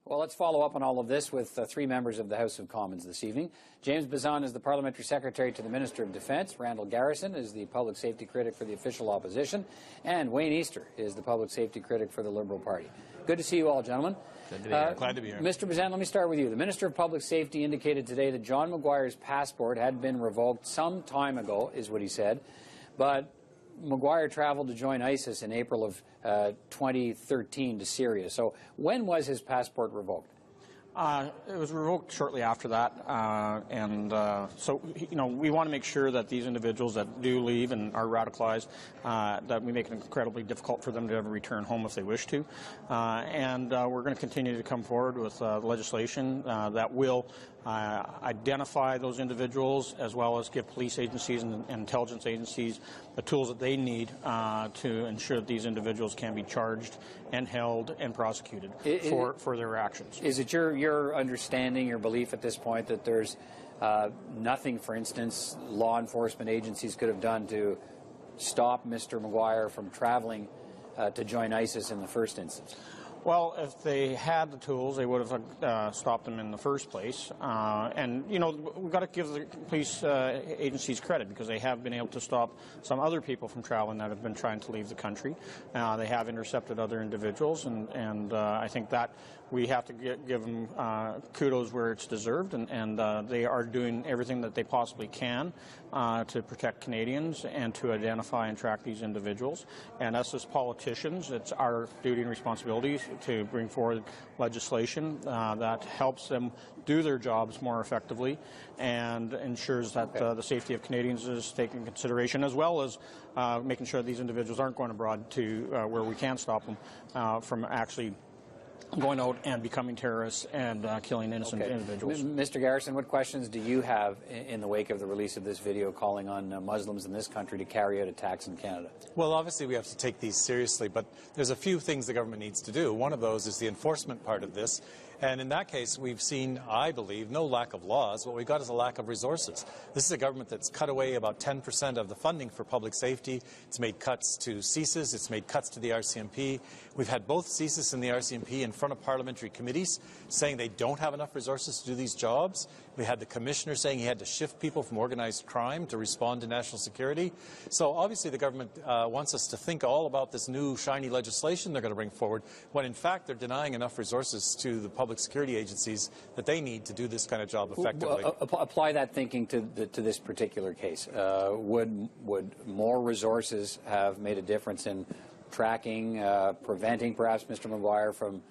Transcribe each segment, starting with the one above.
Well, let's follow up on all of this with three members of the House of Commons this evening. James Bezan is the Parliamentary Secretary to the Minister of Defence. Randall Garrison is the Public Safety Critic for the official opposition. And Wayne Easter is the Public Safety Critic for the Liberal Party. Good to see you all, gentlemen. Good to be here. Glad to be here. Mr. Bezan, let me start with you. The Minister of Public Safety indicated today that John Maguire's passport had been revoked some time ago, is what he said. But Maguire traveled to join ISIS in April of 2013 to Syria. So when was his passport revoked? It was revoked shortly after that, so we want to make sure that these individuals that do leave and are radicalized, that we make it incredibly difficult for them to ever return home if they wish to, we're going to continue to come forward with legislation that will identify those individuals, as well as give police agencies and intelligence agencies the tools that they need to ensure that these individuals can be charged and held and prosecuted for their actions. Is it your understanding, your belief at this point that there's nothing, for instance, law enforcement agencies could have done to stop Mr. Maguire from traveling to join ISIS in the first instance? Well, if they had the tools, they would have stopped them in the first place. We've got to give the police agencies credit, because they have been able to stop some other people from traveling that have been trying to leave the country. They have intercepted other individuals, and I think that we have to give them kudos where it's deserved, and they are doing everything that they possibly can to protect Canadians and to identify and track these individuals. And us as politicians, it's our duty and responsibility to bring forward legislation that helps them do their jobs more effectively and ensures that the safety of Canadians is taken into consideration, as well as making sure that these individuals aren't going abroad to where we can stop them from actually going out and becoming terrorists and killing innocent individuals. Mr. Garrison, what questions do you have in the wake of the release of this video calling on Muslims in this country to carry out attacks in Canada? Well, obviously we have to take these seriously, but there's a few things the government needs to do. One of those is the enforcement part of this. And in that case, we've seen, I believe, no lack of laws. What we've got is a lack of resources. This is a government that's cut away about 10% of the funding for public safety. It's made cuts to CSIS. It's made cuts to the RCMP. We've had both CSIS and the RCMP in front of parliamentary committees saying they don't have enough resources to do these jobs. We had the commissioner saying he had to shift people from organized crime to respond to national security. So obviously the government wants us to think all about this new shiny legislation they're going to bring forward, when in fact they're denying enough resources to the public security agencies that they need to do this kind of job effectively. Apply that thinking to this particular case. Would more resources have made a difference in tracking, preventing perhaps Mr. Maguire from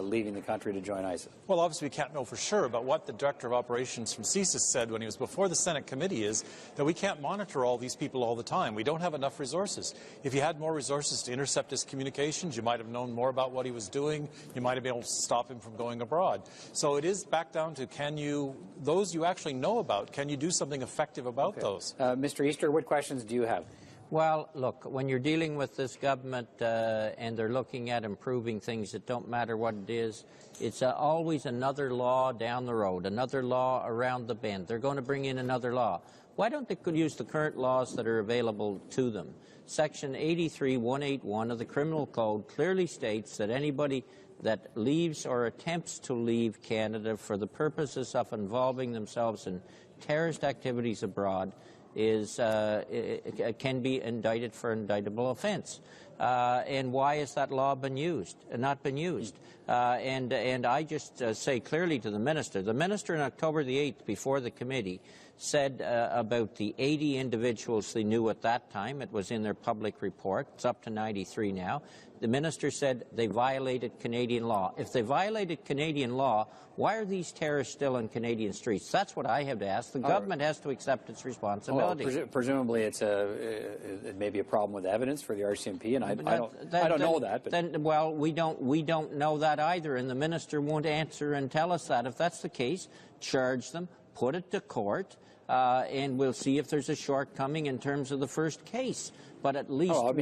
leaving the country to join ISIS? Well, obviously we can't know for sure, but what the Director of Operations from CSIS said when he was before the Senate committee is that we can't monitor all these people all the time. We don't have enough resources. If you had more resources to intercept his communications, you might have known more about what he was doing. You might have been able to stop him from going abroad. So it is back down to, those you actually know about, can you do something effective about those? Mr. Easter, what questions do you have? Well, look, when you're dealing with this government and they're looking at improving things, it don't matter what it is, it's always another law down the road, another law around the bend. They're going to bring in another law. Why don't they use the current laws that are available to them? Section 83181 of the Criminal Code clearly states that anybody that leaves or attempts to leave Canada for the purposes of involving themselves in terrorist activities abroad can be indicted for an indictable offense. And why has that law not been used? And I just say clearly to the Minister on October the 8th before the committee said about the 80 individuals they knew at that time. It was in their public report. It's up to 93 now. The Minister said they violated Canadian law. If they violated Canadian law, why are these terrorists still on Canadian streets? That's what I have to ask. The government has to accept its responsibility. Well, presumably it may be a problem with evidence for the RCMP, and I don't know that. But well, we don't know that either, and the Minister won't answer and tell us that. If that's the case, charge them, put it to court, and we'll see if there's a shortcoming in terms of the first case. But at least so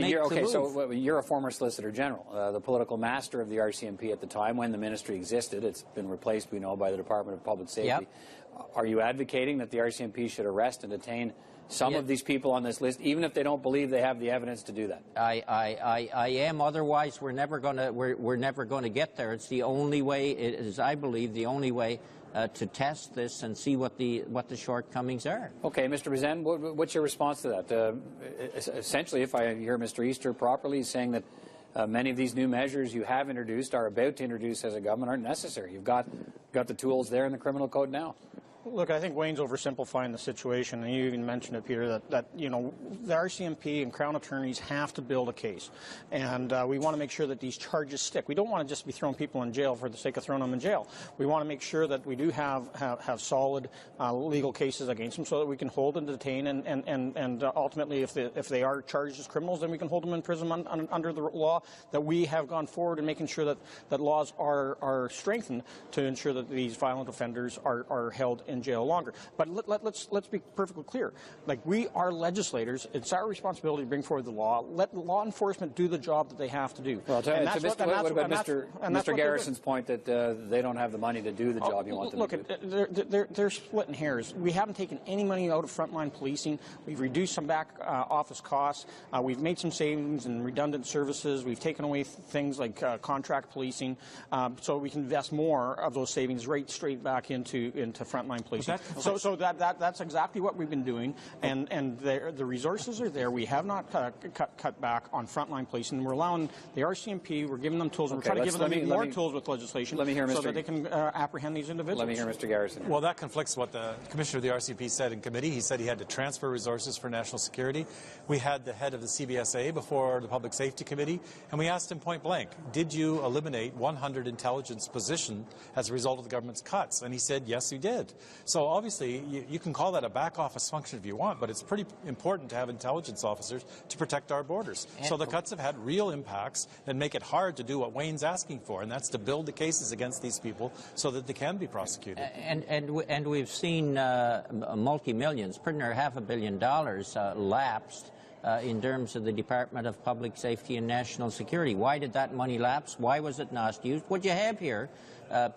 you're a former Solicitor General, the political master of the RCMP at the time when the ministry existed. It's been replaced, we know, by the Department of Public Safety. Are you advocating that the RCMP should arrest and detain some of these people on this list, even if they don't believe they have the evidence to do that? I am. Otherwise, we're never going to get there. It's the only way. It is, I believe, the only way to test this and see what the shortcomings are. Okay, Mr. Bezan, what's your response to that? Essentially, if I hear Mr. Easter properly, he's saying that many of these new measures you have introduced, are about to introduce as a government, aren't necessary. You've got the tools there in the criminal code now. Look, I think Wayne's oversimplifying the situation, and you even mentioned it, Peter, that you know, the RCMP and Crown attorneys have to build a case, and we want to make sure that these charges stick. We don't want to just be throwing people in jail for the sake of throwing them in jail. We want to make sure that we do have solid legal cases against them, so that we can hold and detain, and ultimately, if they are charged as criminals, then we can hold them in prison under the law. That we have gone forward in making sure that laws are strengthened to ensure that these violent offenders are held in jail longer. But let's be perfectly clear. Like, we are legislators. It's our responsibility to bring forward the law. Let law enforcement do the job that they have to do. Well, what about Mr. Garrison's point that they don't have the money to do the job you want them to do? They're splitting hairs. We haven't taken any money out of frontline policing. We've reduced some back office costs. We've made some savings in redundant services. We've taken away things like contract policing, so we can invest more of those savings straight back into frontline policing. So that's exactly what we've been doing, and the resources are there. We have not cut back on frontline policing. We're allowing the RCMP. We're giving them tools. And we're trying to give them more tools with legislation, so that they can apprehend these individuals. Let me hear Mr. Garrison. Well, that conflicts what the Commissioner of the RCMP said in committee. He said he had to transfer resources for national security. We had the head of the CBSA before the Public Safety Committee, and we asked him point blank, did you eliminate 100 intelligence positions as a result of the government's cuts? And he said, yes, we did. So obviously, you can call that a back office function if you want, but it's pretty important to have intelligence officers to protect our borders. So the cuts have had real impacts and make it hard to do what Wayne's asking for, and that's to build the cases against these people so that they can be prosecuted. And we've seen multi-millions, pretty near $500 million lapsed in terms of the Department of Public Safety and National Security. Why did that money lapse? Why was it not used? What you have here,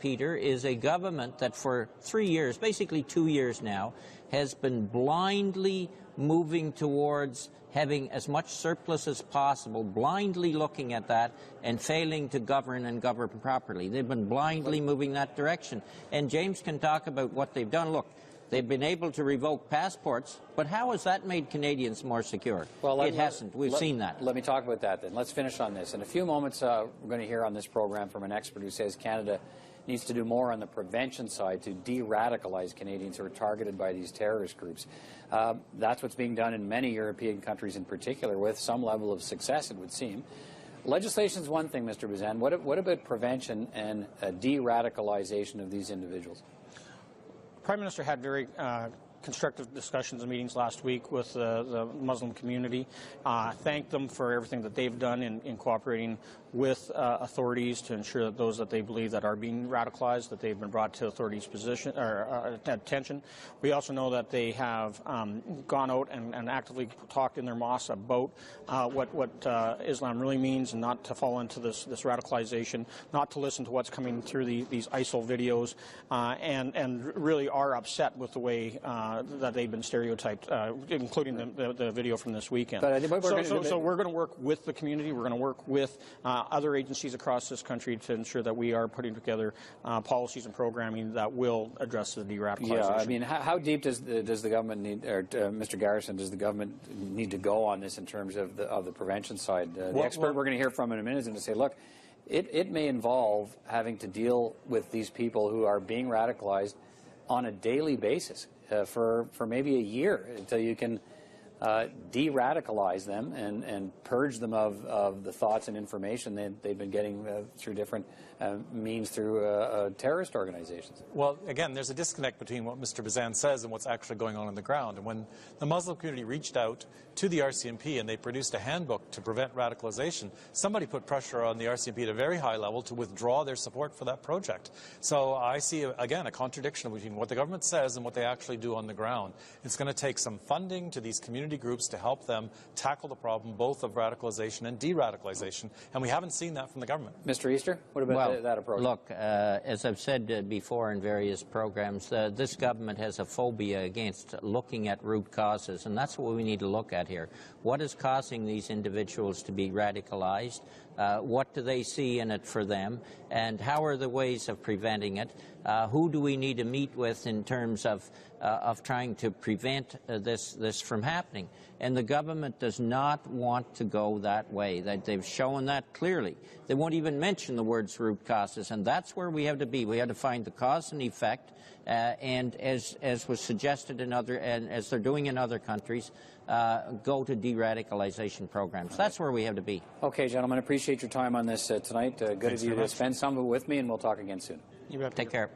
Peter, is a government that for 3 years, basically 2 years now, has been blindly moving towards having as much surplus as possible, blindly looking at that and failing to govern and govern properly. They've been blindly moving that direction. And James can talk about what they've done. Look, they've been able to revoke passports, but how has that made Canadians more secure? Well, it hasn't. We've seen that. Let me talk about that then. Let's finish on this. In a few moments, we're going to hear on this program from an expert who says Canada needs to do more on the prevention side to de-radicalize Canadians who are targeted by these terrorist groups. That's what's being done in many European countries in particular, with some level of success, it would seem. Legislation is one thing, Mr. Bezan. What about prevention and de-radicalization of these individuals? The Prime Minister had very constructive discussions and meetings last week with the Muslim community. Thanked them for everything that they've done in cooperating with authorities to ensure that those that they believe that are being radicalized, that they've been brought to authorities' attention. We also know that they have gone out and actively talked in their mosques about what Islam really means, and not to fall into this radicalization, not to listen to what's coming through these ISIL videos, and really are upset with the way that they've been stereotyped, including the video from this weekend. So we're going to work with the community. We're going to work with other agencies across this country to ensure that we are putting together policies and programming that will address the de-radicalization. Yeah, I mean, how deep does the government need, or Mr. Garrison, does the government need to go on this in terms of the prevention side? The expert we're going to hear from in a minute is going to say, look, it may involve having to deal with these people who are being radicalized on a daily basis for maybe a year until you can de-radicalize them and purge them of the thoughts and information they've been getting through different means through terrorist organizations. Well, again, there's a disconnect between what Mr. Bezan says and what's actually going on the ground. And when the Muslim community reached out to the RCMP and they produced a handbook to prevent radicalization, somebody put pressure on the RCMP at a very high level to withdraw their support for that project. So I see, again, a contradiction between what the government says and what they actually do on the ground. It's going to take some funding to these community community groups to help them tackle the problem both of radicalization and de-radicalization, and we haven't seen that from the government. Mr. Easter, what about that approach? Look, as I've said before in various programs, this government has a phobia against looking at root causes, and that's what we need to look at here. What is causing these individuals to be radicalized? What do they see in it for them? And how are the ways of preventing it? Who do we need to meet with in terms of trying to prevent this from happening? And the government does not want to go that way. They've shown that clearly. They won't even mention the words root causes, and that's where we have to be. We have to find the cause and effect, and as was suggested in other, and as they're doing in other countries, go to de-radicalization programs. That's where we have to be. Okay, gentlemen, appreciate your time on this tonight. Good of you to spend some of it with me, and we'll talk again soon. You bet. Take care.